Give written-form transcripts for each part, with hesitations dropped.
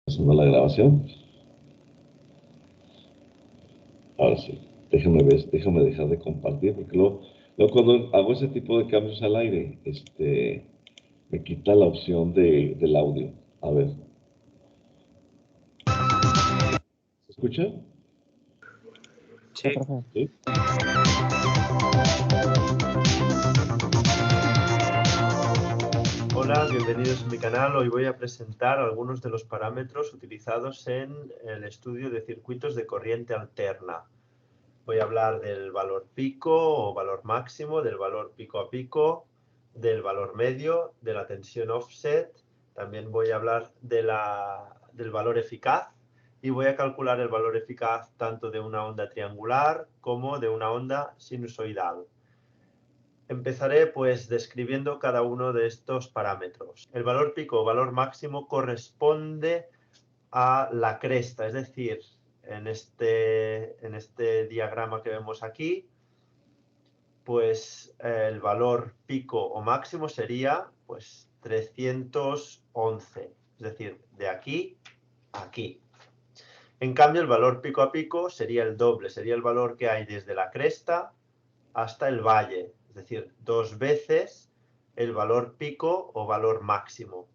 Haciendo la grabación. Ahora sí, déjame dejar de compartir porque luego cuando hago ese tipo de cambios al aire, me quita la opción del audio. A ver, ¿se escucha? Sí. ¿Sí? Hola, bienvenidos a mi canal. Hoy voy a presentar algunos de los parámetros utilizados en el estudio de circuitos de corriente alterna. Voy a hablar del valor pico o valor máximo, del valor pico a pico, del valor medio, de la tensión offset. También voy a hablar del valor eficaz y voy a calcular el valor eficaz tanto de una onda triangular como de una onda sinusoidal. Empezaré pues describiendo cada uno de estos parámetros. El valor pico o valor máximo corresponde a la cresta, es decir, en este diagrama que vemos aquí, pues el valor pico o máximo sería pues 311, es decir, de aquí a aquí. En cambio, el valor pico a pico sería el doble, sería el valor que hay desde la cresta hasta el valle, es decir, 2 veces el valor pico o valor máximo.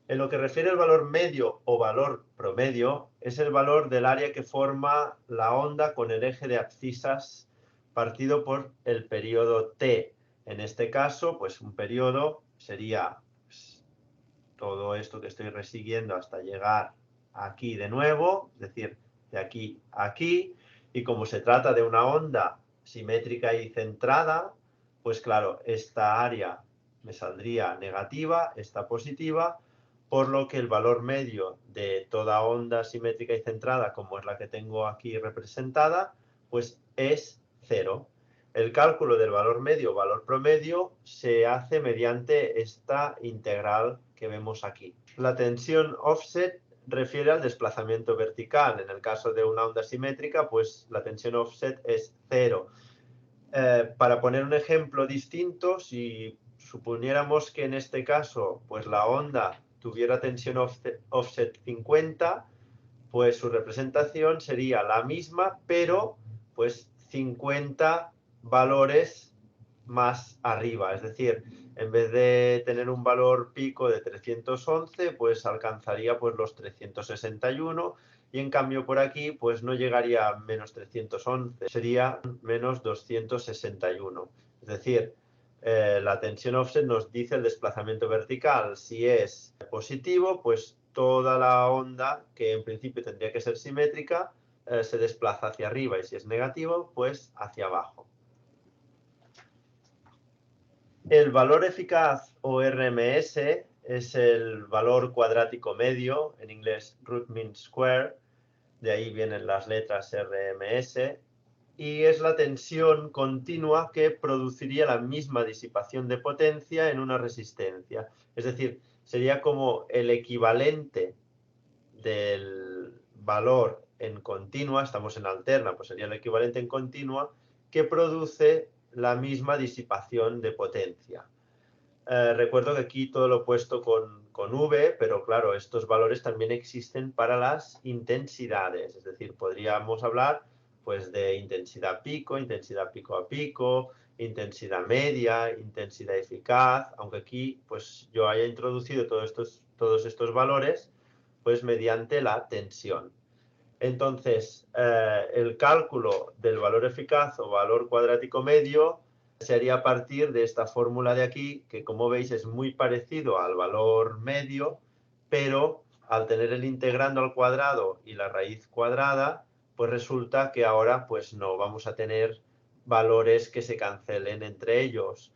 En lo que refiere al valor medio o valor promedio, es el valor del área que forma la onda con el eje de abscisas partido por el periodo t. En este caso, pues un periodo sería pues, todo esto que estoy resiguiendo hasta llegar aquí de nuevo, es decir, de aquí a aquí, y como se trata de una onda simétrica y centrada, pues claro, esta área me saldría negativa, esta positiva, por lo que el valor medio de toda onda simétrica y centrada, como es la que tengo aquí representada, pues es 0. El cálculo del valor medio o valor promedio se hace mediante esta integral que vemos aquí. La tensión offset refiere al desplazamiento vertical. En el caso de una onda simétrica, pues la tensión offset es 0. Para poner un ejemplo distinto, si suponiéramos que en este caso pues la onda tuviera tensión offset 50, pues su representación sería la misma, pero pues 50 valores más arriba. Es decir, en vez de tener un valor pico de 311, pues alcanzaría pues los 361 y en cambio por aquí pues no llegaría a menos 311, sería menos 261. Es decir, la tensión offset nos dice el desplazamiento vertical. Si es positivo, pues toda la onda, que en principio tendría que ser simétrica, se desplaza hacia arriba, y si es negativo, pues hacia abajo. El valor eficaz o RMS es el valor cuadrático medio, en inglés root mean square, de ahí vienen las letras RMS, y es la tensión continua que produciría la misma disipación de potencia en una resistencia. Es decir, sería como el equivalente del valor en continua, estamos en alterna, pues sería el equivalente en continua, que produce la misma disipación de potencia. Recuerdo que aquí todo lo he puesto con V, pero claro, estos valores también existen para las intensidades, es decir, podríamos hablar pues de intensidad pico a pico, intensidad media, intensidad eficaz, aunque aquí pues yo haya introducido todos estos valores pues mediante la tensión. Entonces, el cálculo del valor eficaz o valor cuadrático medio se haría a partir de esta fórmula de aquí, que como veis es muy parecido al valor medio, pero al tener el integrando al cuadrado y la raíz cuadrada, pues resulta que ahora pues no vamos a tener valores que se cancelen entre ellos.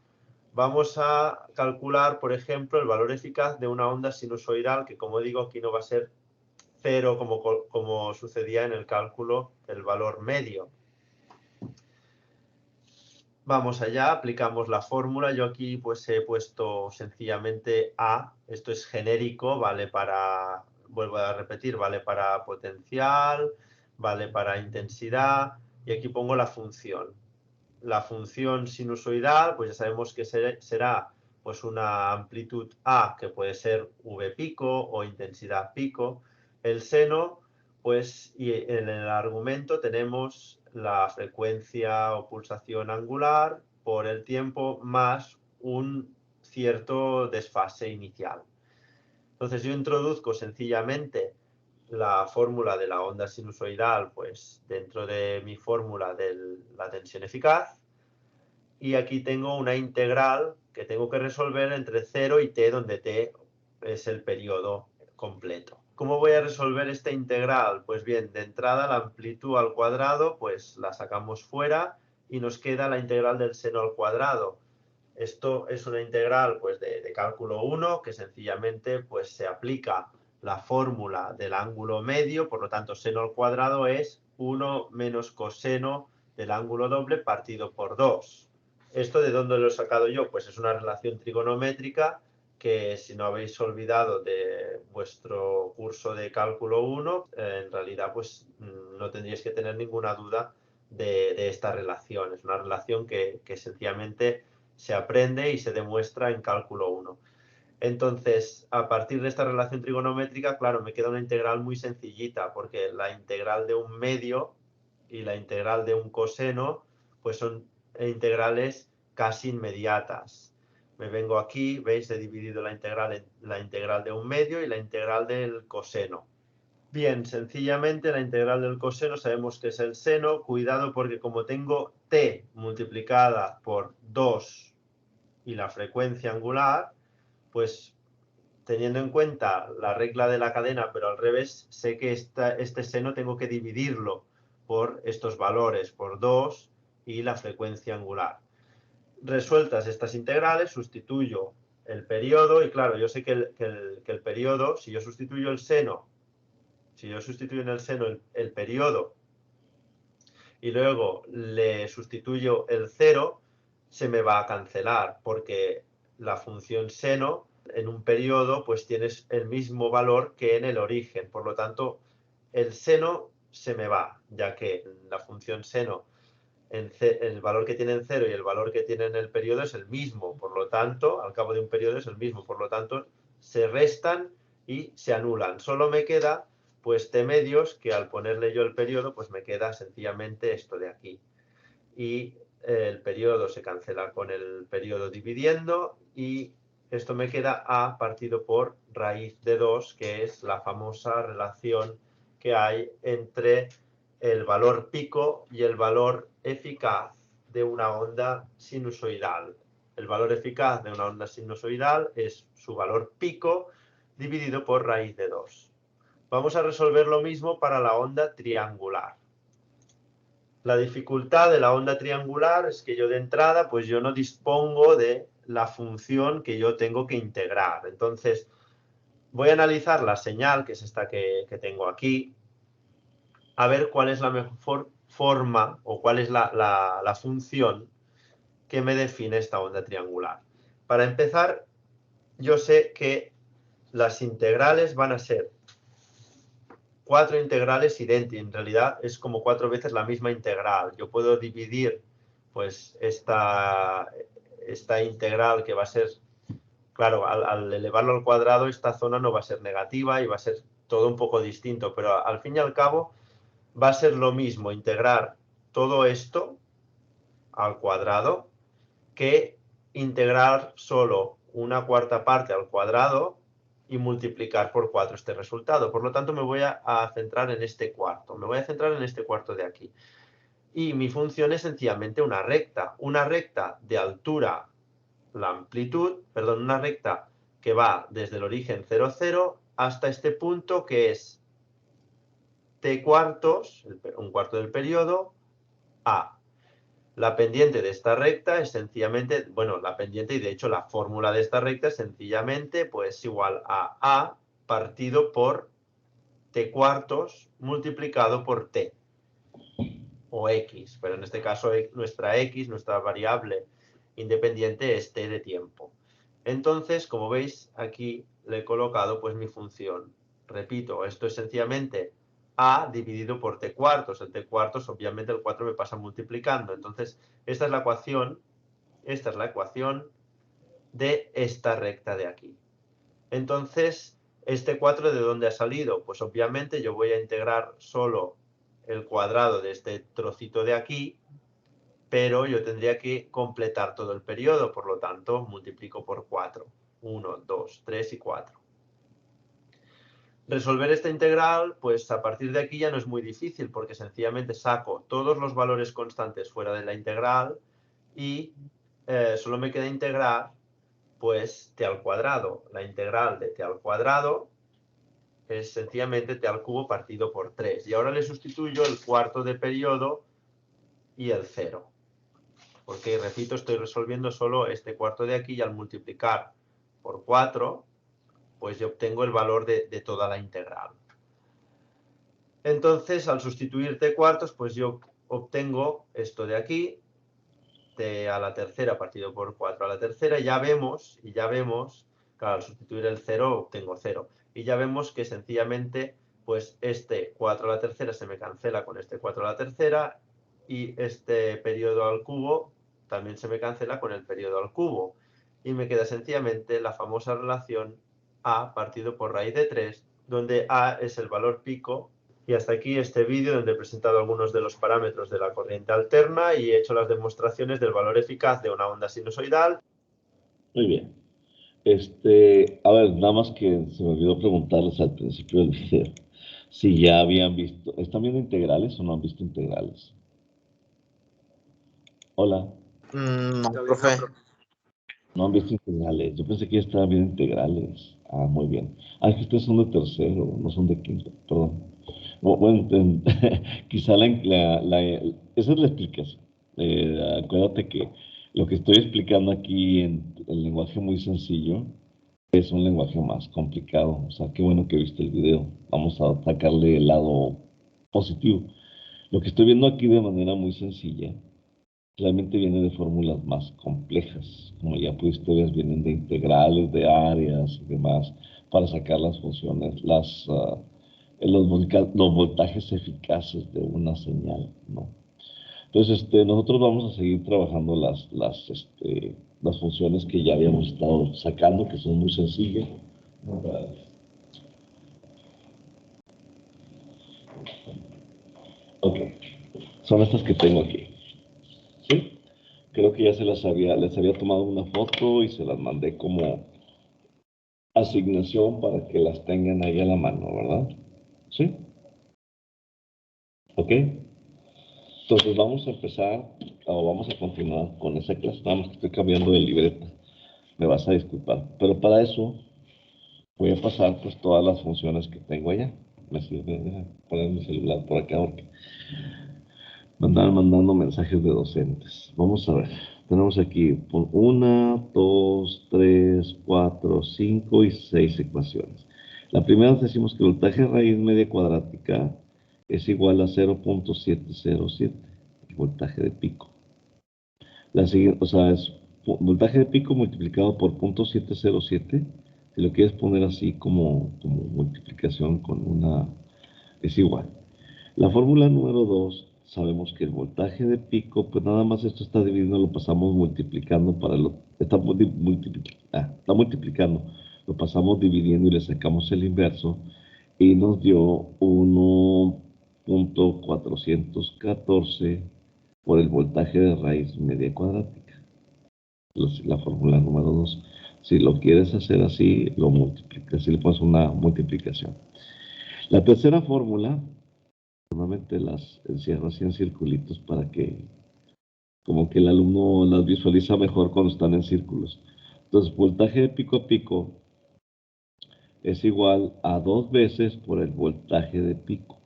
Vamos a calcular, por ejemplo, el valor eficaz de una onda sinusoidal, que como digo, aquí no va a ser 0 como sucedía en el cálculo del valor medio. Vamos allá, aplicamos la fórmula. Yo aquí pues he puesto sencillamente A. Esto es genérico, vale para, vuelvo a repetir, vale para potencial, vale para intensidad. Y aquí pongo la función. La función sinusoidal, pues ya sabemos que será pues una amplitud A, que puede ser V pico o intensidad pico. El seno, pues, y en el argumento tenemos la frecuencia o pulsación angular por el tiempo más un cierto desfase inicial. Entonces yo introduzco sencillamente la fórmula de la onda sinusoidal, pues dentro de mi fórmula de la tensión eficaz, y aquí tengo una integral que tengo que resolver entre 0 y t, donde t es el periodo completo. ¿Cómo voy a resolver esta integral? Pues bien, de entrada la amplitud al cuadrado, pues la sacamos fuera y nos queda la integral del seno al cuadrado. Esto es una integral pues, de cálculo 1 que sencillamente pues, se aplica la fórmula del ángulo medio, por lo tanto seno al cuadrado es 1 menos coseno del ángulo doble partido por 2. ¿Esto de dónde lo he sacado yo? Pues es una relación trigonométrica que si no habéis olvidado de vuestro curso de cálculo 1, en realidad pues no tendríais que tener ninguna duda de esta relación. Es una relación que sencillamente se aprende y se demuestra en cálculo 1. Entonces, a partir de esta relación trigonométrica, claro, me queda una integral muy sencillita, porque la integral de un medio y la integral de un coseno, pues son integrales casi inmediatas. Me vengo aquí, veis, he dividido la integral en la integral de un medio y la integral del coseno. Bien, sencillamente la integral del coseno sabemos que es el seno. Cuidado porque como tengo t multiplicada por 2 y la frecuencia angular, pues teniendo en cuenta la regla de la cadena, pero al revés, sé que este seno tengo que dividirlo por estos valores, por 2 y la frecuencia angular. Resueltas estas integrales, sustituyo el periodo y claro, yo sé que el periodo, si yo sustituyo el seno, si yo sustituyo en el seno el periodo y luego le sustituyo el 0, se me va a cancelar porque la función seno en un periodo pues tienes el mismo valor que en el origen. Por lo tanto, el seno se me va, ya que la función seno, el valor que tiene en 0 y el valor que tiene en el periodo es el mismo. Por lo tanto, al cabo de un periodo es el mismo. Por lo tanto, se restan y se anulan. Solo me queda pues t medios, que al ponerle yo el periodo, pues me queda sencillamente esto de aquí. Y el periodo se cancela con el periodo dividiendo y esto me queda a partido por raíz de 2, que es la famosa relación que hay entre el valor pico y el valor eficaz de una onda sinusoidal. El valor eficaz de una onda sinusoidal es su valor pico dividido por raíz de 2. Vamos a resolver lo mismo para la onda triangular. La dificultad de la onda triangular es que yo de entrada, pues yo no dispongo de la función que yo tengo que integrar. Entonces, voy a analizar la señal, que es esta que tengo aquí, a ver cuál es la mejor forma o cuál es la función que me define esta onda triangular. Para empezar, yo sé que las integrales van a ser 4 integrales idénticas. En realidad es como 4 veces la misma integral. Yo puedo dividir pues esta integral que va a ser, claro, al elevarlo al cuadrado esta zona no va a ser negativa y va a ser todo un poco distinto, pero al fin y al cabo va a ser lo mismo integrar todo esto al cuadrado que integrar solo una cuarta parte al cuadrado y multiplicar por 4 este resultado. Por lo tanto, me voy a centrar en este cuarto. Me voy a centrar en este cuarto de aquí. Y mi función es sencillamente una recta. Una recta de altura, la amplitud, perdón, una recta que va desde el origen 0, 0 hasta este punto que es t cuartos, un cuarto del periodo, a. La pendiente de esta recta es sencillamente, bueno, la pendiente y de hecho la fórmula de esta recta es sencillamente pues igual a partido por t cuartos multiplicado por t o x, pero en este caso nuestra variable independiente es t de tiempo. Entonces, como veis, aquí le he colocado pues mi función. Repito, esto es sencillamente a dividido por t cuartos. El t cuartos, obviamente, el 4 me pasa multiplicando. Entonces, esta es la ecuación de esta recta de aquí. Entonces, ¿este 4 de dónde ha salido? Pues obviamente yo voy a integrar solo el cuadrado de este trocito de aquí, pero yo tendría que completar todo el periodo, por lo tanto, multiplico por 4. 1, 2, 3 y 4. Resolver esta integral, pues a partir de aquí ya no es muy difícil, porque sencillamente saco todos los valores constantes fuera de la integral y solo me queda integrar, pues, t al cuadrado. La integral de t al cuadrado es sencillamente t al cubo partido por 3. Y ahora le sustituyo el cuarto de periodo y el 0. Porque, repito, estoy resolviendo solo este cuarto de aquí y al multiplicar por 4, pues yo obtengo el valor de toda la integral. Entonces, al sustituir t cuartos, pues yo obtengo esto de aquí, t a la tercera partido por 4 a la tercera, y ya vemos, claro, al sustituir el 0 obtengo 0. Y ya vemos que sencillamente, pues este 4 a la tercera se me cancela con este 4 a la tercera, y este periodo al cubo también se me cancela con el periodo al cubo. Y me queda sencillamente la famosa relación a partido por raíz de 3, donde a es el valor pico. Y hasta aquí este vídeo donde he presentado algunos de los parámetros de la corriente alterna y he hecho las demostraciones del valor eficaz de una onda sinusoidal. Muy bien. A ver, nada más que se me olvidó preguntarles al principio del video si ya habían visto, ¿están viendo integrales o no han visto integrales? Hola. No, profe. No han visto integrales. Yo pensé que ya estaban viendo integrales. Ah, muy bien. Ah, es que ustedes son de tercero, no son de quinto, perdón. Bueno, quizá esa es la explicación. Acuérdate que lo que estoy explicando aquí en el lenguaje muy sencillo es un lenguaje más complicado. O sea, qué bueno que viste el video. Vamos a sacarle el lado positivo. Lo que estoy viendo aquí de manera muy sencilla realmente viene de fórmulas más complejas. Como ya pudiste ver, vienen de integrales, de áreas y demás para sacar las funciones, los voltajes eficaces de una señal, ¿no? Entonces, nosotros vamos a seguir trabajando las funciones que ya habíamos estado sacando, que son muy sencillas. Ok, son estas que tengo aquí. ¿Sí? Creo que ya les había tomado una foto y se las mandé como asignación para que las tengan ahí a la mano, ¿verdad? ¿Sí? ¿Ok? Entonces vamos a empezar, o vamos a continuar con esa clase. Nada más que estoy cambiando de libreta. Me vas a disculpar. Pero para eso voy a pasar pues todas las funciones que tengo allá. Me sirve, deja poner mi celular por acá porque me andan mandando mensajes de docentes. Vamos a ver. Tenemos aquí 1, 2, 3, 4, 5 y 6 ecuaciones. La primera decimos que el voltaje de raíz media cuadrática es igual a 0.707, el voltaje de pico. La siguiente, o sea, es voltaje de pico multiplicado por 0.707. Si lo quieres poner así como multiplicación con una, es igual. La fórmula número 2, sabemos que el voltaje de pico, pues nada más esto está dividiendo, lo pasamos multiplicando está multiplicando, lo pasamos dividiendo y le sacamos el inverso y nos dio 1.414 por el voltaje de raíz media cuadrática. La fórmula número 2. Si lo quieres hacer así, lo multiplicas, así le pones una multiplicación. La tercera fórmula, normalmente las encierro así en circulitos para que, como que el alumno las visualiza mejor cuando están en círculos. Entonces, voltaje de pico a pico es igual a 2 veces por el voltaje de pico.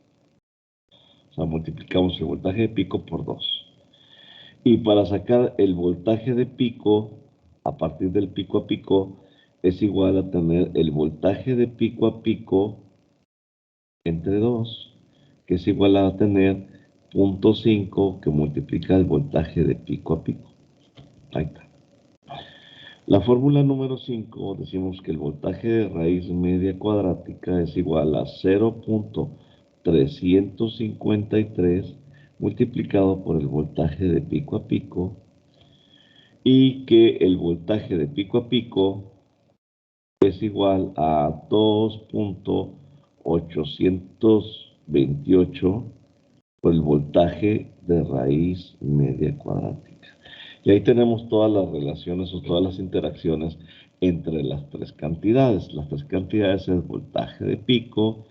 O sea, multiplicamos el voltaje de pico por 2. Y para sacar el voltaje de pico, a partir del pico a pico, es igual a tener el voltaje de pico a pico entre 2, que es igual a tener 0.5 que multiplica el voltaje de pico a pico. Ahí está. La fórmula número 5 decimos que el voltaje de raíz media cuadrática es igual a 0.353 multiplicado por el voltaje de pico a pico, y que el voltaje de pico a pico es igual a 2.828 por el voltaje de raíz media cuadrática. Y ahí tenemos todas las relaciones o todas las interacciones entre las tres cantidades. Las tres cantidades es el voltaje de pico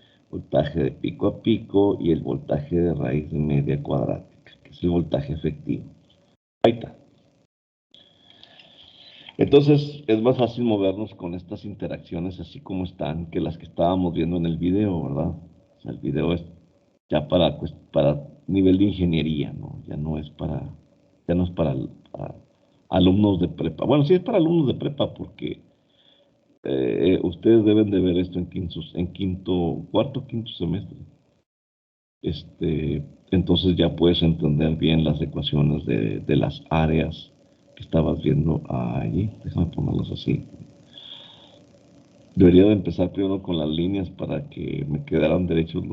a pico y el voltaje de raíz media cuadrática, que es el voltaje efectivo. Ahí está. Entonces es más fácil movernos con estas interacciones así como están que las que estábamos viendo en el video, ¿verdad? O sea, el video es ya para nivel de ingeniería, ¿no? Ya no es para alumnos de prepa. Bueno, sí es para alumnos de prepa porque ustedes deben de ver esto en cuarto, quinto semestre. Entonces ya puedes entender bien las ecuaciones de las áreas que estabas viendo allí. Déjame ponerlas así. Debería de empezar primero con las líneas para que me quedaran derechos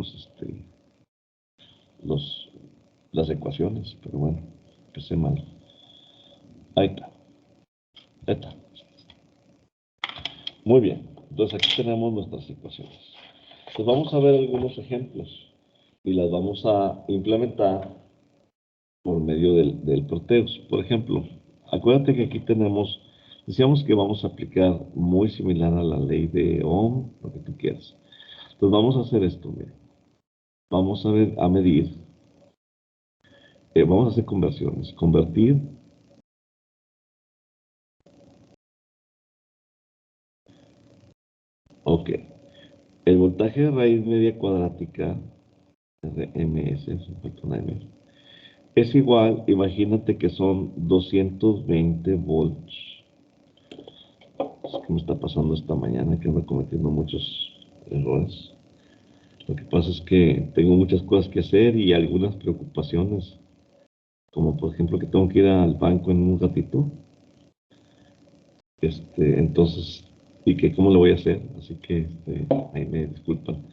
las ecuaciones, pero bueno, empecé mal. Ahí está. Ahí está. Muy bien. Entonces aquí tenemos nuestras ecuaciones. Pues vamos a ver algunos ejemplos y las vamos a implementar por medio del Proteus. Por ejemplo, acuérdate que aquí decíamos que vamos a aplicar muy similar a la ley de Ohm, lo que tú quieras. Entonces vamos a hacer esto, mira. Vamos a medir, vamos a hacer conversiones. Convertir ok. El voltaje de raíz media cuadrática, RMS, es igual, imagínate que son 220 volts. ¿Qué me está pasando esta mañana? Que ando cometiendo muchos errores. Lo que pasa es que tengo muchas cosas que hacer y algunas preocupaciones, como por ejemplo que tengo que ir al banco en un ratito. Entonces, y que cómo lo voy a hacer, así que ahí me disculpan.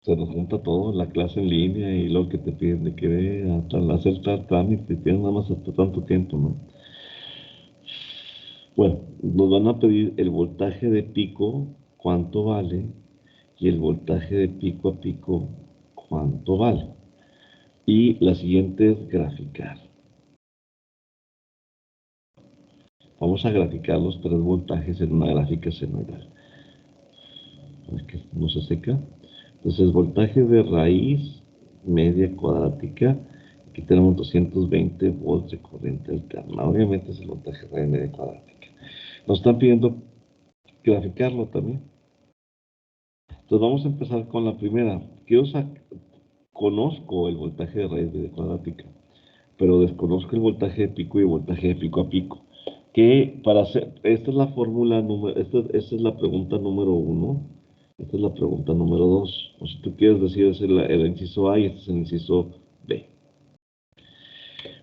Se nos junta todo, la clase en línea y lo que te piden de que ve a hacer tal trámite, tienes nada más hasta tanto tiempo, ¿no? Bueno, nos van a pedir el voltaje de pico, cuánto vale, y el voltaje de pico a pico, cuánto vale. Y la siguiente es graficar. Vamos a graficar los tres voltajes en una gráfica senoidal. Es que no se seca. Entonces, voltaje de raíz media cuadrática. Aquí tenemos 220 volts de corriente alterna. Obviamente es el voltaje de raíz media cuadrática. Nos están pidiendo graficarlo también. Entonces vamos a empezar con la primera. Conozco el voltaje de raíz media cuadrática, pero desconozco el voltaje de pico y el voltaje de pico a pico. Esta es la fórmula esta es la pregunta número 1, esta es la pregunta número 2. O si tú quieres decir, es el inciso A y este es el inciso B.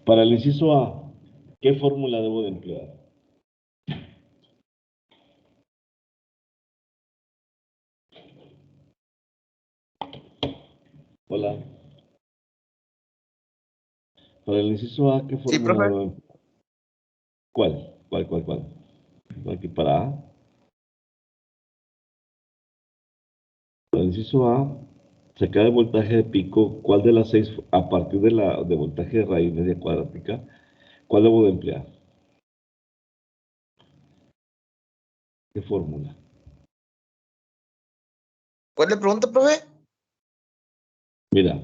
Para el inciso A, ¿qué fórmula debo de emplear? Hola. Para el inciso A, ¿qué Sí, fórmula profe. debo de emplear? ¿Cuál? Aquí para A. Para el inciso A, sacar el voltaje de pico, ¿cuál de las 6, a partir de voltaje de raíz media cuadrática, cuál debo de emplear? ¿Qué fórmula? ¿Cuál le pregunta, profe? Mira,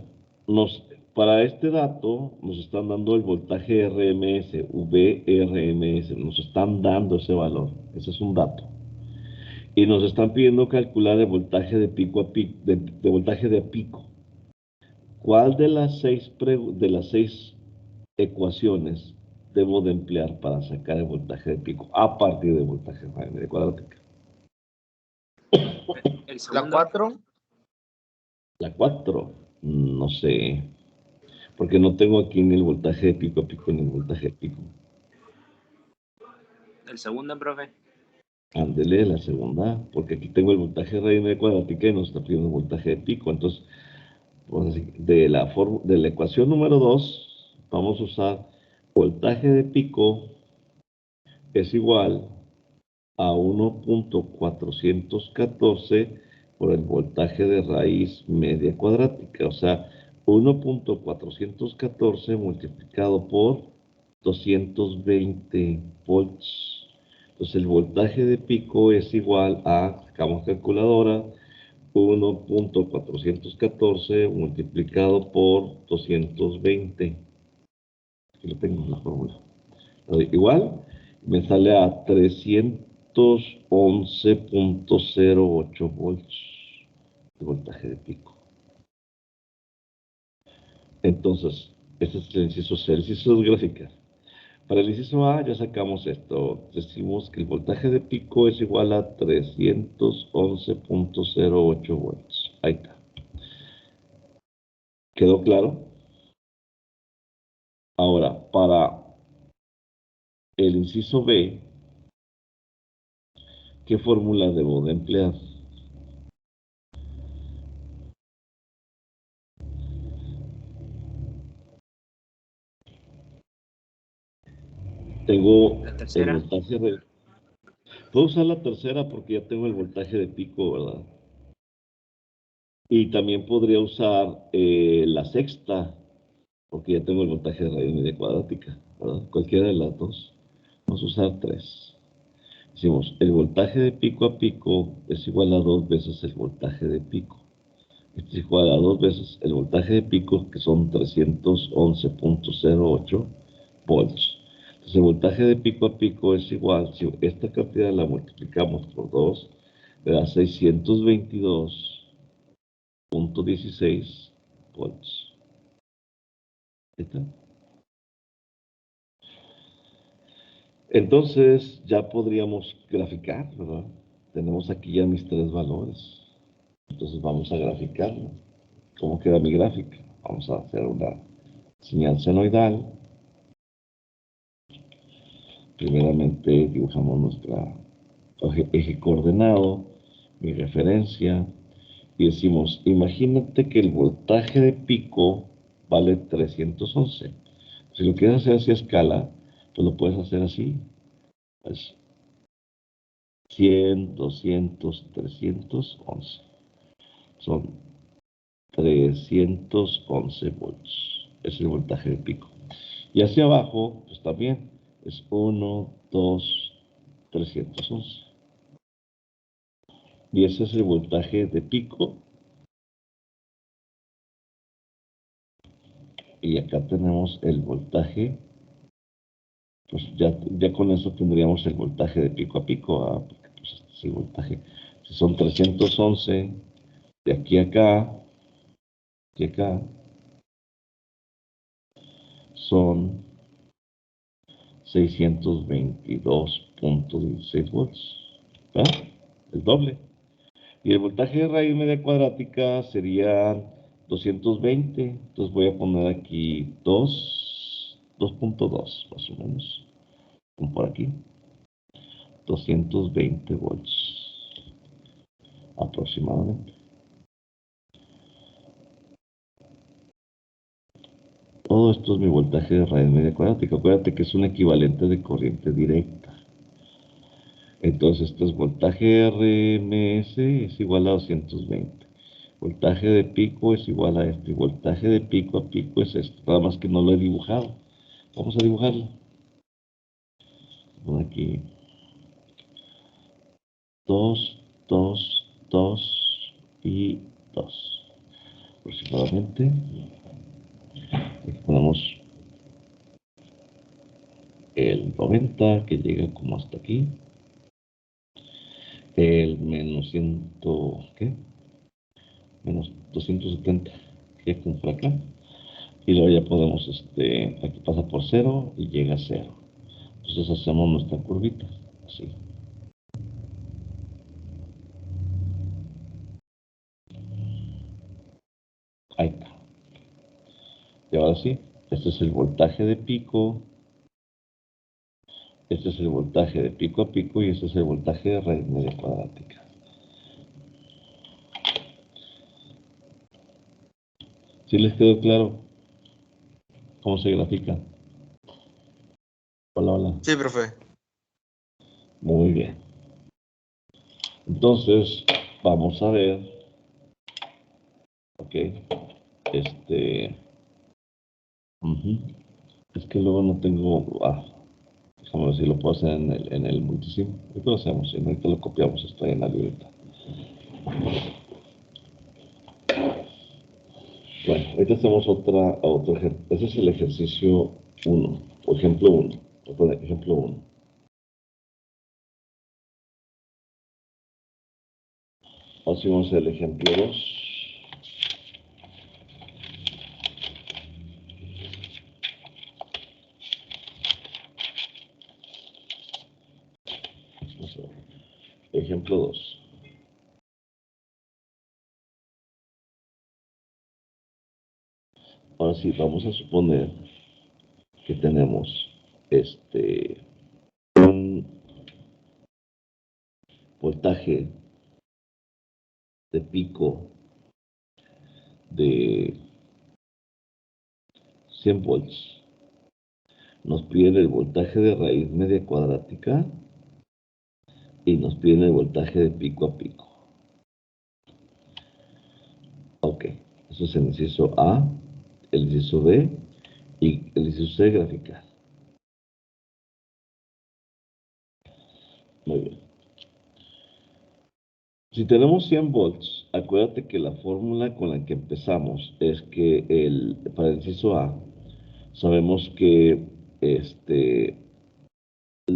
para este dato nos están dando el voltaje RMS, VRMS, nos están dando ese valor, ese es un dato. Y nos están pidiendo calcular el voltaje de pico a pico, de voltaje de pico. ¿Cuál de las seis ecuaciones debo de emplear para sacar el voltaje de pico a partir del voltaje de media cuadrática? La 4. La 4, no sé, porque no tengo aquí ni el voltaje de pico a pico ni el voltaje de pico. El segundo, profe. Ándele, la segunda, porque aquí tengo el voltaje de raíz media cuadrática y nos está pidiendo el voltaje de pico. Entonces, de la ecuación número 2, vamos a usar voltaje de pico es igual a 1.414 por el voltaje de raíz media cuadrática. O sea, 1.414 multiplicado por 220 volts. Entonces el voltaje de pico es igual a, sacamos calculadora, 1.414 multiplicado por 220. Aquí lo tengo en la fórmula. Igual, me sale a 311.08 volts de voltaje de pico. Entonces, este es el inciso C. El inciso es gráfica. Para el inciso A ya sacamos esto. Decimos que el voltaje de pico es igual a 311.08 volts. Ahí está. ¿Quedó claro? Ahora, para el inciso B, ¿qué fórmula debo de emplear? Tengo La el tercera. voltaje de... Puedo usar la tercera porque ya tengo el voltaje de pico, ¿verdad? Y también podría usar la sexta, porque ya tengo el voltaje de raíz media cuadrática, ¿verdad? Cualquiera de las dos. Vamos a usar tres. Decimos, el voltaje de pico a pico es igual a 2 veces el voltaje de pico. Esto es igual a 2 veces el voltaje de pico, que son 311.08 volts. Entonces, el voltaje de pico a pico es igual, si esta cantidad la multiplicamos por 2, me da 622.16 volts. Ahí está. Entonces, ya podríamos graficar, ¿verdad? Tenemos aquí ya mis tres valores. Entonces, vamos a graficarlo. ¿Cómo queda mi gráfica? Vamos a hacer una señal senoidal. Primeramente dibujamos nuestro eje coordenado, mi referencia, y decimos, imagínate que el voltaje de pico vale 311. Si lo quieres hacer así a escala, pues lo puedes hacer así. Pues 100, 200, 311. Son 311 volts. Es el voltaje de pico. Y hacia abajo, pues también es 1, 2, 311. Y ese es el voltaje de pico. Y acá tenemos el voltaje. Pues ya con eso tendríamos el voltaje de pico a pico. Porque pues este es el voltaje. Si son 311, de aquí a acá, son 622.16 volts. ¿Verdad? El doble. Y el voltaje de raíz media cuadrática sería 220. Entonces voy a poner aquí 2.2 más o menos. Como por aquí. 220 volts aproximadamente. Todo esto es mi voltaje de raíz media cuadrática. Acuérdate que es un equivalente de corriente directa. Entonces, esto es voltaje RMS es igual a 220. Voltaje de pico es igual a esto. Y voltaje de pico a pico es esto. Nada más que no lo he dibujado. Vamos a dibujarlo. Por aquí. 2, 2, 2 y 2. Aproximadamente. Aquí ponemos el 90 que llega como hasta aquí. El menos 100, ¿qué? Menos 270 que como por acá. Y luego ya podemos, aquí pasa por 0 y llega a 0. Entonces hacemos nuestra curvita, así. Ahí está. Y ahora sí, este es el voltaje de pico. Este es el voltaje de pico a pico y este es el voltaje de raíz media cuadrática. ¿Sí les quedó claro cómo se grafica? Hola, hola. Sí, profe. Muy bien. Entonces, vamos a ver. Ok. Ujú. Es que luego no tengo. Déjame ver si lo puedo hacer en el multisim. Ahorita lo hacemos, y ahorita lo copiamos, está en la libreta. Bueno, ahorita hacemos otro ejemplo. Ese es el ejercicio 1, o ejemplo 1. Voy a poner ejemplo 1. Ahora sí vamos a hacer el ejemplo 2. Ejemplo 2. Ahora sí, vamos a suponer que tenemos un voltaje de pico de 100 volts. Nos piden el voltaje de raíz media cuadrática y nos piden el voltaje de pico a pico. Ok, eso es el inciso A, el inciso B y el inciso C graficar. Muy bien. Si tenemos 100 volts, acuérdate que la fórmula con la que empezamos es que para el inciso A, sabemos que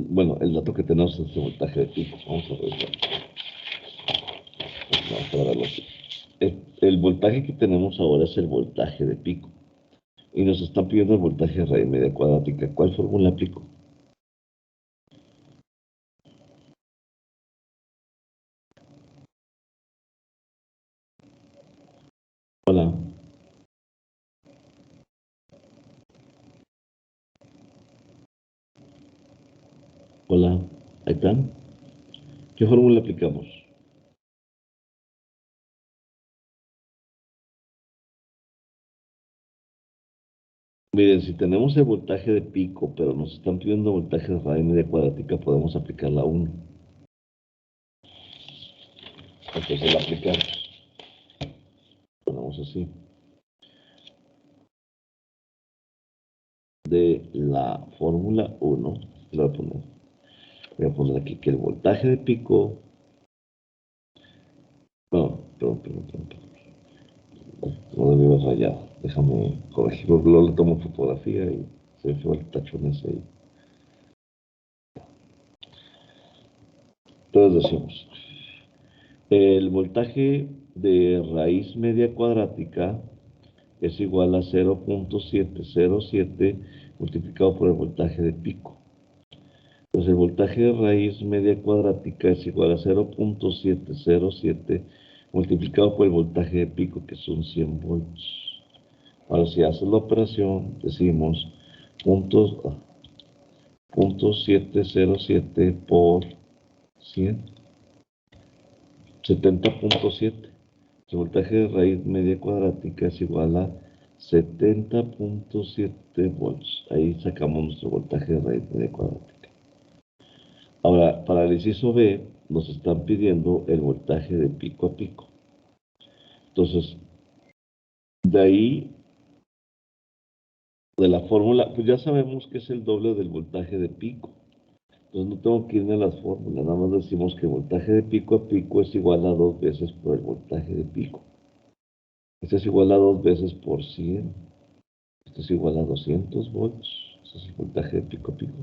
bueno, el dato que tenemos es el voltaje de pico. Vamos a revisar. Vamos a verlo aquí. El voltaje que tenemos ahora es el voltaje de pico. Y nos están pidiendo el voltaje de raíz media cuadrática. ¿Cuál fórmula aplico? Hola. Hola. ¿Ahí están? ¿Qué fórmula aplicamos? Miren, si tenemos el voltaje de pico, pero nos están pidiendo voltaje de raíz media cuadrática, podemos aplicar la 1. Entonces la aplicamos. Ponemos así. De la fórmula 1, voy a poner aquí que el voltaje de pico. No, perdón. No debí haber rayado. Déjame corregirlo. Luego le tomo fotografía y se me fue el tachón ese ahí. Entonces decimos, el voltaje de raíz media cuadrática es igual a 0.707 multiplicado por el voltaje de pico. Entonces el voltaje de raíz media cuadrática es igual a 0.707 multiplicado por el voltaje de pico, que son 100 volts. Ahora si haces la operación, decimos 0.707 por 100, 70.7. El voltaje de raíz media cuadrática es igual a 70.7 volts. Ahí sacamos nuestro voltaje de raíz media cuadrática. Ahora, para el inciso B, nos están pidiendo el voltaje de pico a pico. Entonces, de ahí, de la fórmula, pues ya sabemos que es el doble del voltaje de pico. Entonces no tengo que irme a las fórmulas, nada más decimos que el voltaje de pico a pico es igual a 2 veces por el voltaje de pico. Este es igual a 2 veces por 100. Esto es igual a 200 volts. Ese es el voltaje de pico a pico.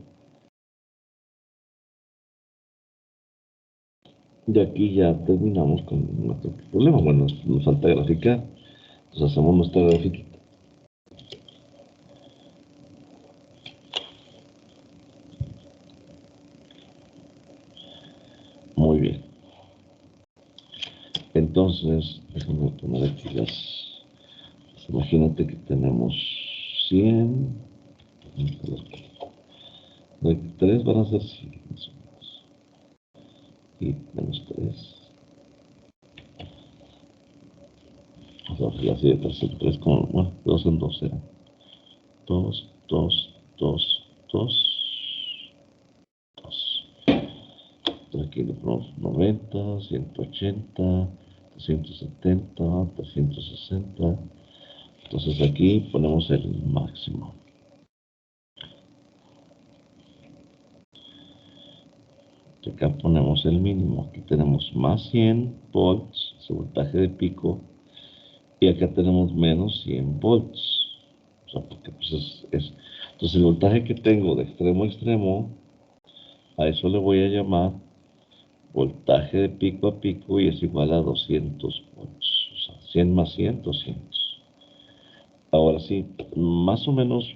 Y aquí ya terminamos con nuestro problema. Bueno, nos falta graficar. Entonces hacemos nuestra grafiquita. Muy bien. Entonces, déjame poner aquí las... Imagínate que tenemos 100. De 3 van a ser 100. Y tenemos 3. O sea, así de 3 con... Bueno, 2 en 2 será. 2, 2, 2, 2. unos 90, 180, 370, 360. Entonces aquí ponemos el máximo. Acá ponemos el mínimo. Aquí tenemos más 100 volts, ese voltaje de pico. Y acá tenemos menos 100 volts. O sea, porque pues entonces el voltaje que tengo de extremo a extremo, a eso le voy a llamar voltaje de pico a pico y es igual a 200 volts. O sea, 100 más 100, 200. Ahora sí, más o menos,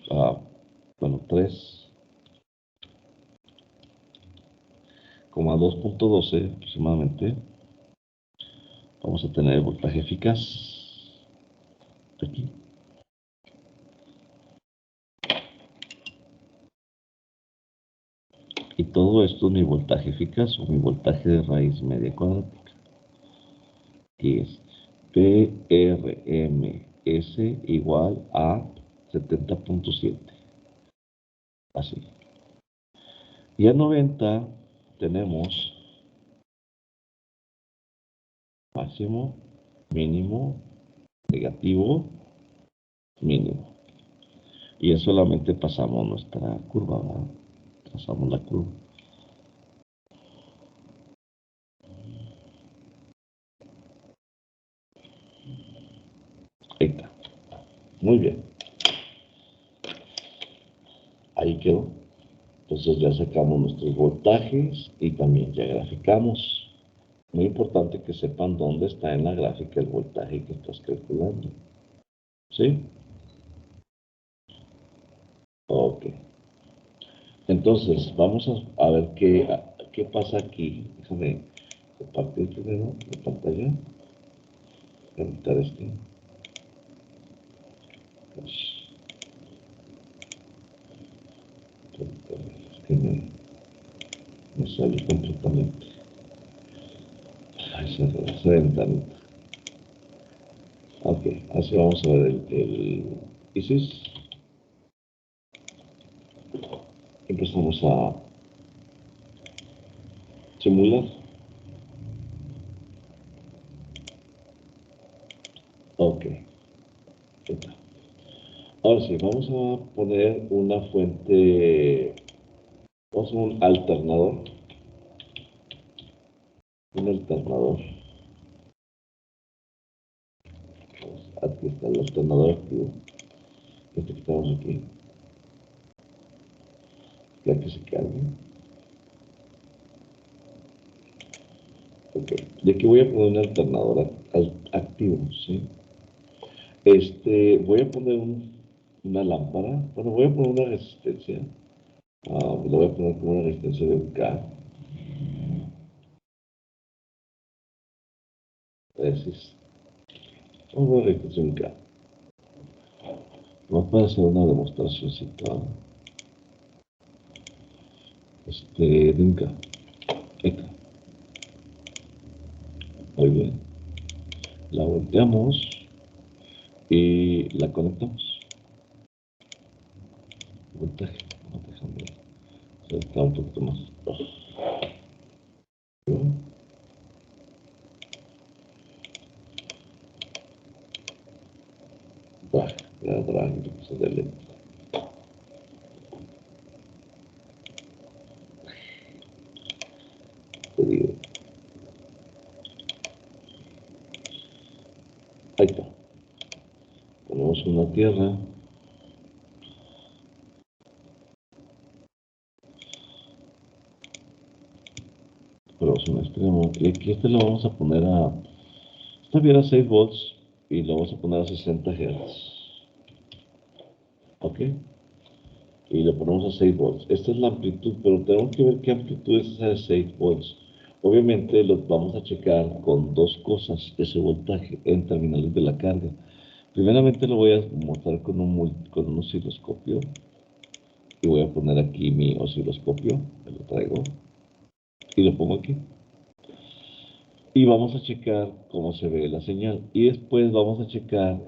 bueno, 3,2.12 aproximadamente, vamos a tener el voltaje eficaz aquí. Y todo esto es mi voltaje eficaz o mi voltaje de raíz media cuadrática, que es PRMS igual a 70.7. Así. Y a 90 tenemos máximo, mínimo, negativo, mínimo. Y en solamente pasamos nuestra curva, ¿verdad? Trazamos la curva. Ahí está. Muy bien. Ahí quedó. Entonces ya sacamos nuestros voltajes y también ya graficamos. Muy importante que sepan dónde está en la gráfica el voltaje que estás calculando. ¿Sí? Ok. Entonces, vamos a ver qué pasa aquí. Déjame compartir primero la pantalla. Editar este. Es que me sale completamente. Esa ventanita. Ok, así vamos a ver el ISIS. Empezamos a simular. Ok. Ahora sí, vamos a poner una fuente, vamos a poner un alternador. Un alternador. Aquí está el alternador activo. Este que estamos aquí. Ya que se cargue. Ok. De aquí voy a poner un alternador activo, ¿sí? Voy a poner una lámpara. Bueno, voy a poner una resistencia. Lo voy a poner como una resistencia de 1K. Vamos a una resistencia de 1K. Vamos a hacer una demostración de 1K. Muy bien. La volteamos y la conectamos. Voltaje. Déjame acercar un poquito más. Drag, se delete. Te digo. Ahí está. Ponemos una tierra. Ponemos un extremo. Y aquí lo vamos a poner a... Esta viene a 6 volts y lo vamos a poner a 60 Hz. ¿Ok? Y lo ponemos a 6 volts. Esta es la amplitud, pero tenemos que ver qué amplitud es esa de 6 volts. Obviamente los vamos a checar con dos cosas, ese voltaje en terminales de la carga. Primeramente lo voy a mostrar con un osciloscopio. Y voy a poner aquí mi osciloscopio, me lo traigo y lo pongo aquí. Y vamos a checar cómo se ve la señal. Y después vamos a checar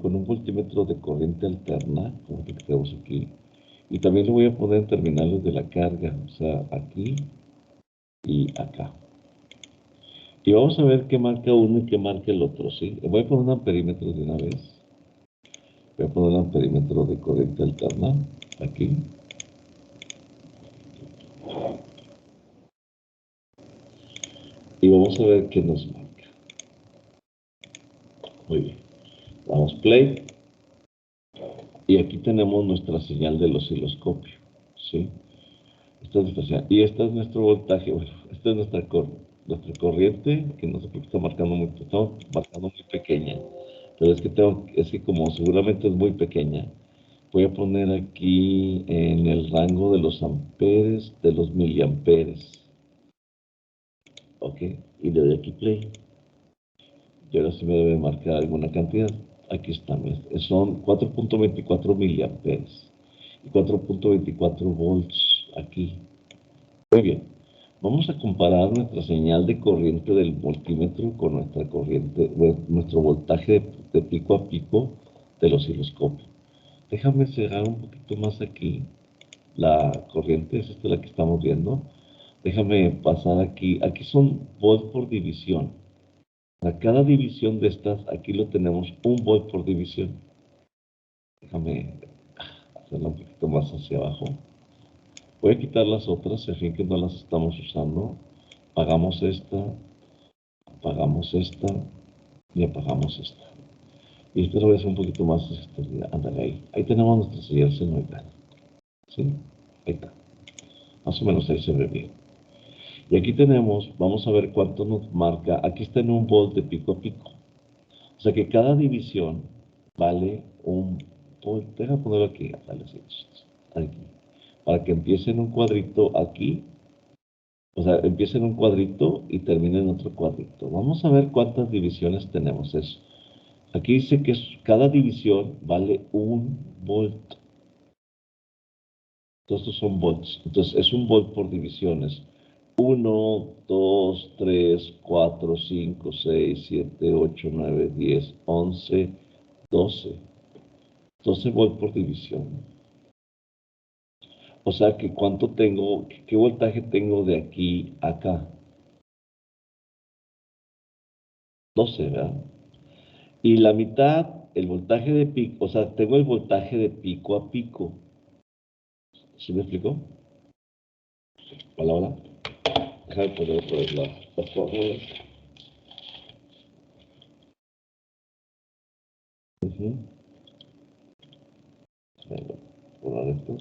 con un voltímetro de corriente alterna, como el que tenemos aquí. Y también lo voy a poner en terminales de la carga, o sea, aquí y acá. Y vamos a ver qué marca uno y qué marca el otro, ¿sí? Voy a poner un amperímetro de una vez. Voy a poner un amperímetro de corriente alterna, aquí. Y vamos a ver qué nos marca. Muy bien. Damos play. Y aquí tenemos nuestra señal del osciloscopio, ¿sí? Esta es nuestra señal. Y este es nuestro voltaje. Bueno, esta es nuestra corriente, que no sé por qué está marcando muy pequeña. Pero es que como seguramente es muy pequeña, voy a poner aquí en el rango de los amperes, de los miliamperes. Ok, y le doy aquí play. Y ahora sí me debe marcar alguna cantidad. Aquí está, son 4.24 miliamperes y 4.24 volts aquí. Muy bien, vamos a comparar nuestra señal de corriente del voltímetro con nuestra corriente, nuestro voltaje de pico a pico del osciloscopio. Déjame cerrar un poquito más aquí la corriente, es esta la que estamos viendo. Déjame pasar aquí, aquí son volts por división. Para cada división de estas, aquí lo tenemos 1 volt por división. Déjame hacerla un poquito más hacia abajo. Voy a quitar las otras, al fin que no las estamos usando. Apagamos esta y apagamos esta. Y esta lo voy a hacer un poquito más extendida. Ándale ahí. Ahí tenemos nuestra señal senoidal. ¿Sí? Ahí está. Más o menos ahí se ve bien. Y aquí tenemos, vamos a ver cuánto nos marca. Aquí está en 1 volt de pico a pico. O sea que cada división vale 1 volt. Déjame ponerlo aquí, aquí. Para que empiece en un cuadrito aquí. O sea, empiece en un cuadrito y termine en otro cuadrito. Vamos a ver cuántas divisiones tenemos eso. Aquí dice que cada división vale 1 volt. Todos estos son volts. Entonces es 1 volt por divisiones. 1, 2, 3, 4, 5, 6, 7, 8, 9, 10, 11, 12. 12 volt por división. O sea que cuánto tengo, qué voltaje tengo de aquí a acá. 12, ¿verdad? Y la mitad, el voltaje de pico, o sea, tengo el voltaje de pico a pico. ¿Sí me explico? Hola, hola. Déjame poner por las fórmulas. Venga, borrar esto.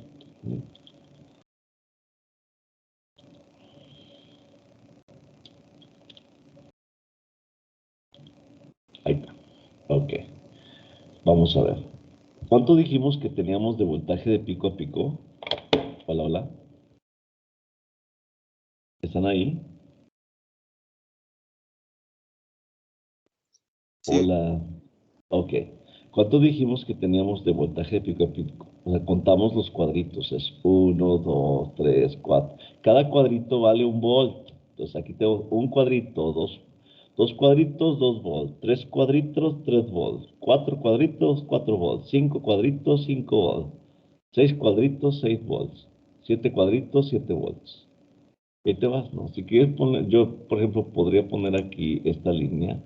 Ahí está. Ok. Vamos a ver. ¿Cuánto dijimos que teníamos de voltaje de pico a pico? Hola, hola. ¿Están ahí? Sí. Hola. Ok. ¿Cuánto dijimos que teníamos de voltaje de pico a pico? O sea, contamos los cuadritos. Es 1, 2, 3, 4. Cada cuadrito vale 1 volt. Entonces aquí tengo un cuadrito, dos cuadritos, 2 volts. 3 cuadritos, 3 volts. 4 cuadritos, 4 volts. 5 cuadritos, 5 volts. 6 cuadritos, 6 volts. 7 cuadritos, 7 volts. Ahí te vas, ¿no? Si quieres poner, yo, por ejemplo, podría poner aquí esta línea.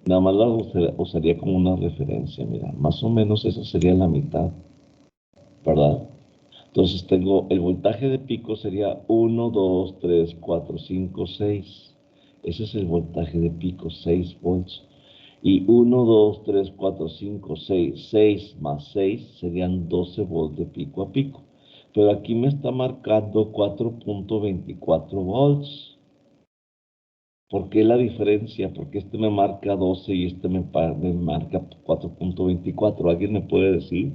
Nada más la usaría como una referencia, mira, más o menos esa sería la mitad, ¿verdad? Entonces tengo el voltaje de pico sería 1, 2, 3, 4, 5, 6. Ese es el voltaje de pico, 6 volts. Y 1, 2, 3, 4, 5, 6, 6 más 6 serían 12 volts de pico a pico. Pero aquí me está marcando 4.24 volts. ¿Por qué la diferencia? Porque este me marca 12 y este me marca 4.24. ¿Alguien me puede decir?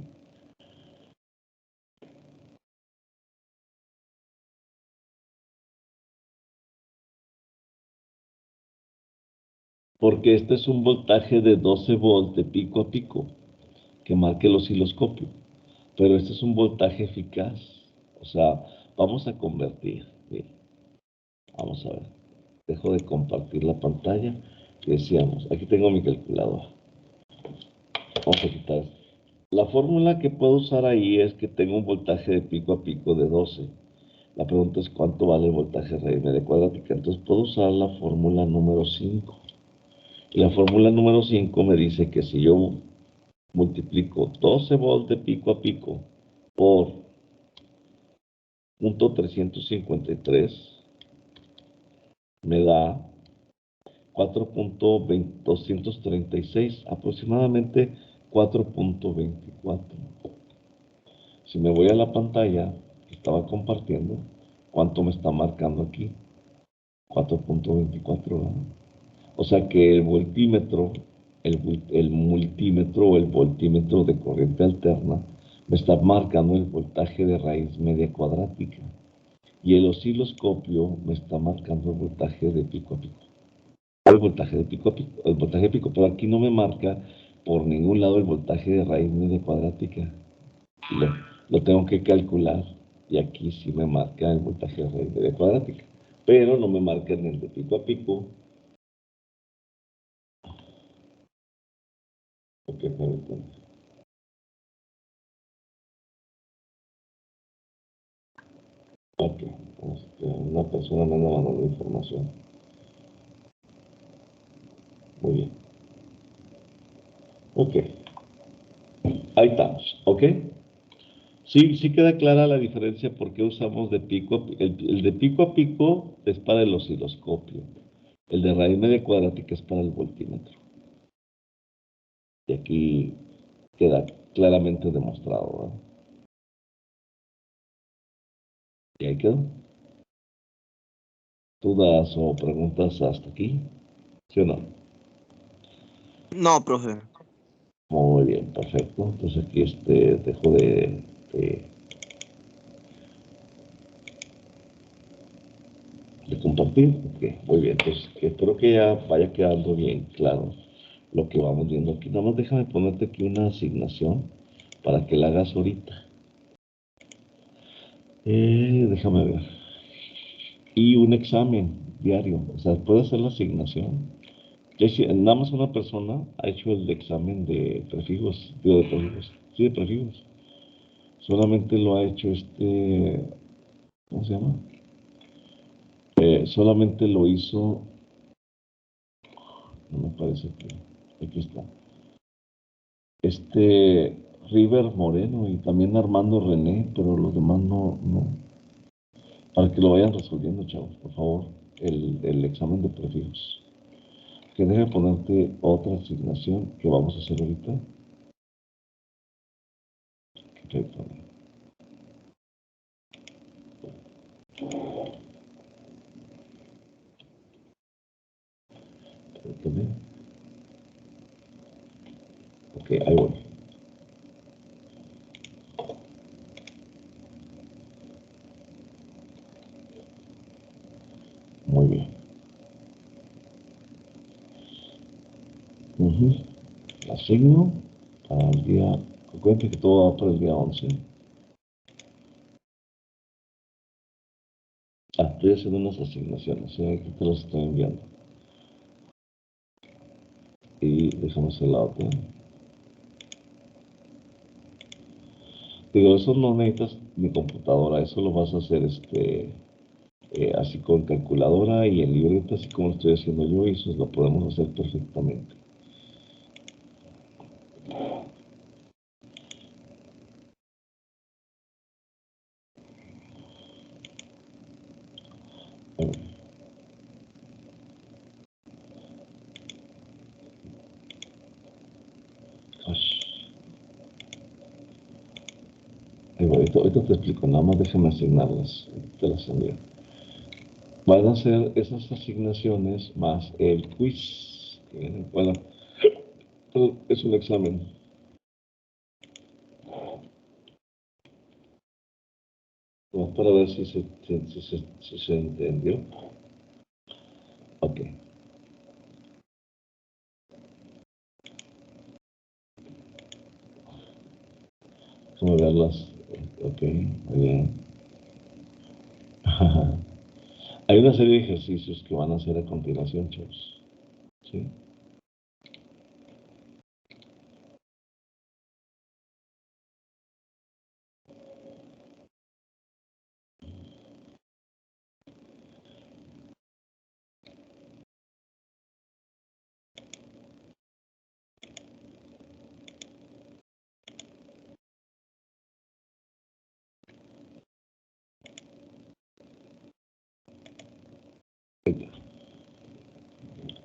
Porque este es un voltaje de 12 volts de pico a pico que marca el osciloscopio. Pero este es un voltaje eficaz. O sea, vamos a convertir. Bien, vamos a ver. Dejo de compartir la pantalla. Decíamos, aquí tengo mi calculadora. Vamos a quitar esto. La fórmula que puedo usar ahí es que tengo un voltaje de pico a pico de 12. La pregunta es cuánto vale el voltaje de raíz media cuadrática. Entonces puedo usar la fórmula número 5. Y la fórmula número 5 me dice que si yo multiplico 12 volts de pico a pico por 0.353, me da 4.236, aproximadamente 4.24. Si me voy a la pantalla que estaba compartiendo, ¿cuánto me está marcando aquí? 4.24, ¿verdad? O sea que el voltímetro, el multímetro o el voltímetro de corriente alterna me está marcando el voltaje de raíz media cuadrática. Y el osciloscopio me está marcando el voltaje de pico a pico. El voltaje de pico a pico, el voltaje de pico, pero aquí no me marca por ningún lado el voltaje de raíz media cuadrática. Lo tengo que calcular y aquí sí me marca el voltaje de raíz media cuadrática, pero no me marca en el de pico a pico. Ok, permítanme. Ok, una persona me anda mandando información. Muy bien. Ok, ahí estamos, ¿ok? Sí, sí queda clara la diferencia por qué usamos de pico a pico. El de pico a pico es para el osciloscopio. El de raíz media cuadrática es para el voltímetro. Y aquí queda claramente demostrado, ¿verdad? Y ahí quedó. ¿Dudas o preguntas hasta aquí? ¿Sí o no? No, profe. Muy bien, perfecto. Entonces aquí dejo de compartir. Ok, muy bien. Entonces espero que ya vaya quedando bien claro lo que vamos viendo aquí. Nada más déjame ponerte aquí una asignación para que la hagas ahorita. Déjame ver. Y un examen diario. O sea, puedes hacer la asignación. Nada más una persona ha hecho el examen de prefijos, digo de prefijos, sí, de prefijos. Solamente lo ha hecho ¿cómo se llama? Solamente lo hizo, no me parece que, aquí está, River Moreno y también Armando René, pero los demás no. Para que lo vayan resolviendo, chavos, por favor, el examen de prefijos. Que deje ponerte otra asignación que vamos a hacer ahorita. Perfecto. Ok, ahí voy. Muy bien. La asigno para el día. Recuerden que todo va para el día 11. Estoy haciendo unas asignaciones. Aquí te las estoy enviando. Y déjame hacer la otra. Digo, eso no necesitas mi computadora. Eso lo vas a hacer así con calculadora y en libreta, así como lo estoy haciendo yo. Y eso lo podemos hacer perfectamente. Ahorita te explico, nada más déjame asignarlas, te las envío. Van a ser esas asignaciones más el quiz. Bueno, es un examen. Vamos para ver si se entendió. Ok. Déjame verlas. Ok, muy bien. Hay una serie de ejercicios que van a hacer a continuación, chicos. ¿Sí?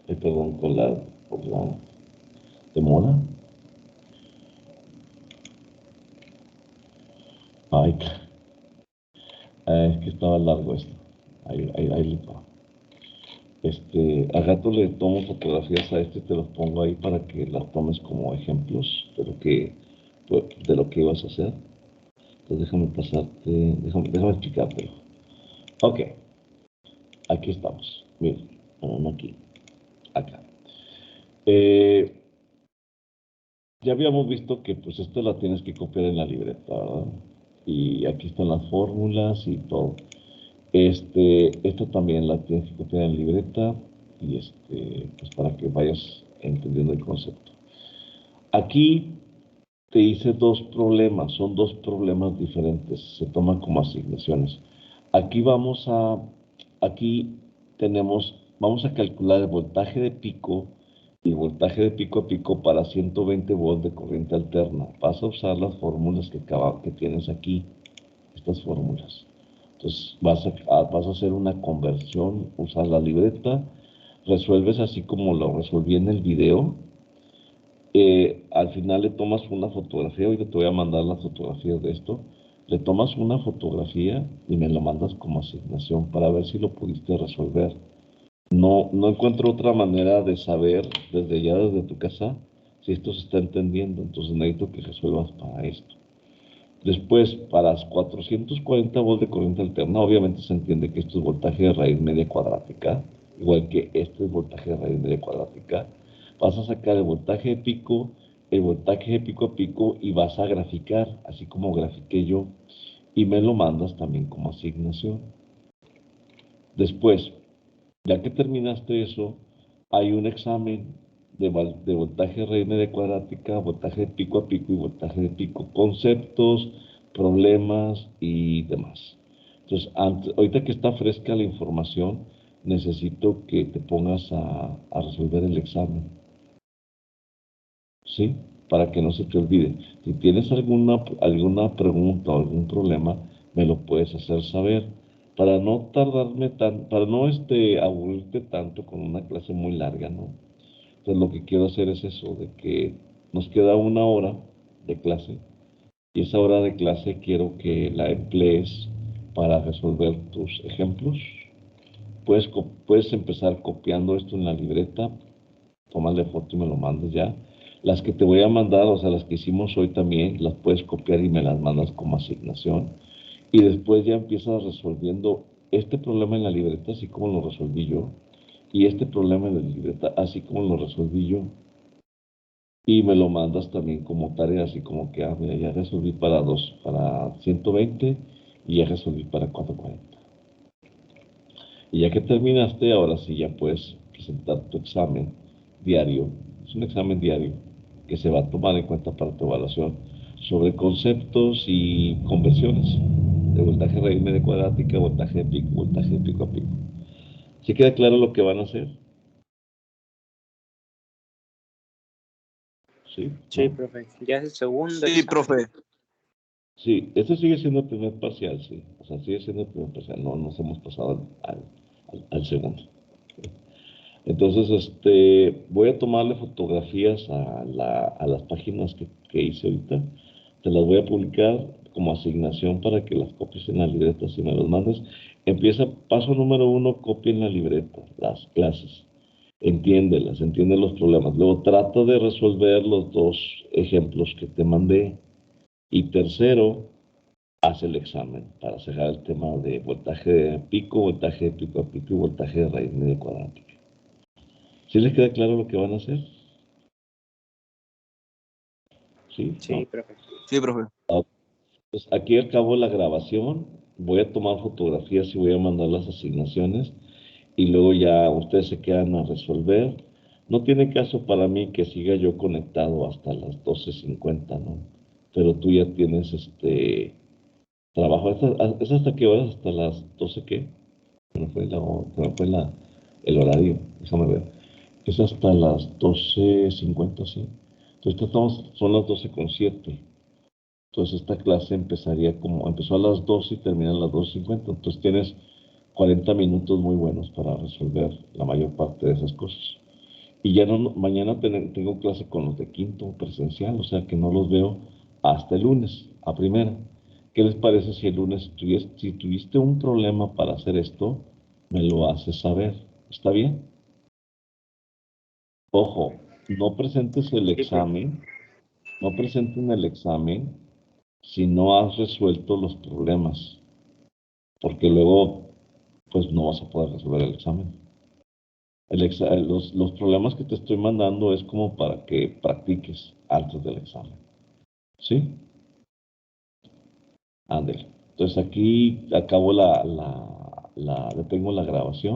Perdón por la demora. Ay, es que estaba largo esto. Ahí le va. A rato le tomo fotografías a y te los pongo ahí para que las tomes como ejemplos de lo que ibas a hacer. Entonces déjame explicártelo. Ok, aquí estamos. Miren, uno aquí, acá. Ya habíamos visto que pues esto la tienes que copiar en la libreta, ¿verdad? Y aquí están las fórmulas y todo. Esto también la tienes que copiar en la libreta y pues para que vayas entendiendo el concepto. Aquí te hice dos problemas, son dos problemas diferentes, se toman como asignaciones. Vamos a calcular el voltaje de pico y voltaje de pico a pico para 120 volts de corriente alterna. Vas a usar las fórmulas que tienes aquí, estas fórmulas. Entonces vas a hacer una conversión, usar la libreta, resuelves así como lo resolví en el video. Al final le tomas una fotografía, ahorita te voy a mandar las fotografías de esto. Le tomas una fotografía y me lo mandas como asignación para ver si lo pudiste resolver. No encuentro otra manera de saber desde tu casa si esto se está entendiendo, entonces necesito que resuelvas para esto. Después, para 440 volts de corriente alterna, obviamente se entiende que esto es voltaje de raíz media cuadrática, igual que este es voltaje de raíz media cuadrática. Vas a sacar el voltaje de pico a pico y vas a graficar, así como grafiqué yo, y me lo mandas también como asignación. Después, ya que terminaste eso, hay un examen de voltaje de raíz media cuadrática, voltaje de pico a pico y voltaje de pico, conceptos, problemas y demás. Entonces, ahorita que está fresca la información, necesito que te pongas a resolver el examen, ¿sí? Para que no se te olvide. Si tienes alguna pregunta o algún problema, me lo puedes hacer saber para no para no aburrirte tanto con una clase muy larga, ¿no? Entonces lo que quiero hacer es eso, de que nos queda una hora de clase y esa hora de clase quiero que la emplees para resolver tus ejemplos. Puedes empezar copiando esto en la libreta, tomarle foto y me lo mandas ya. Las que te voy a mandar, o sea, las que hicimos hoy también, las puedes copiar y me las mandas como asignación. Y después ya empiezas resolviendo este problema en la libreta, así como lo resolví yo, y este problema en la libreta, así como lo resolví yo. Y me lo mandas también como tarea, así como que, mira, ya resolví para 120 y ya resolví para 440. Y ya que terminaste, ahora sí ya puedes presentar tu examen diario. Es un examen diario que se va a tomar en cuenta para tu evaluación sobre conceptos y conversiones de voltaje raíz media cuadrática, voltaje de pico a pico. ¿Sí queda claro lo que van a hacer? ¿Sí? Sí, ¿No? profe. Ya es el segundo Sí, examen. profe. Sí, este sigue siendo el primer parcial, sí. O sea, sigue siendo el primer parcial. No nos hemos pasado al segundo. Entonces, voy a tomarle fotografías a las páginas que hice ahorita. Te las voy a publicar como asignación para que las copies en la libreta si me las mandas. Paso número 1, copia en la libreta las clases. Entiéndelas, entiende los problemas. Luego trata de resolver los dos ejemplos que te mandé. Y tercero, haz el examen para cerrar el tema de voltaje de pico, voltaje de pico a pico y voltaje de raíz media cuadrática. ¿Sí les queda claro lo que van a hacer? ¿Sí? Sí, ¿No? profe. Sí, profe. Pues aquí acabo la grabación, voy a tomar fotografías y voy a mandar las asignaciones y luego ya ustedes se quedan a resolver. No tiene caso para mí que siga yo conectado hasta las 12:50, ¿no? Pero tú ya tienes trabajo. ¿Es hasta qué horas? ¿Hasta las 12 qué? Se me fue el horario, déjame ver. Es hasta las 12:50, sí. Entonces son las 12:07. Entonces esta clase empezó a las 12 y termina a las 12:50. Entonces tienes 40 minutos muy buenos para resolver la mayor parte de esas cosas. Y ya no, mañana tengo clase con los de quinto presencial, o sea que no los veo hasta el lunes, a primera. ¿Qué les parece si el lunes, si tuviste un problema para hacer esto, me lo haces saber? ¿Está bien? Ojo, no presentes el Sí, profe. examen, no presenten el examen si no has resuelto los problemas, porque luego pues no vas a poder resolver el examen. Los problemas que te estoy mandando es como para que practiques antes del examen. ¿Sí? Ándale. Entonces aquí acabo detengo la grabación.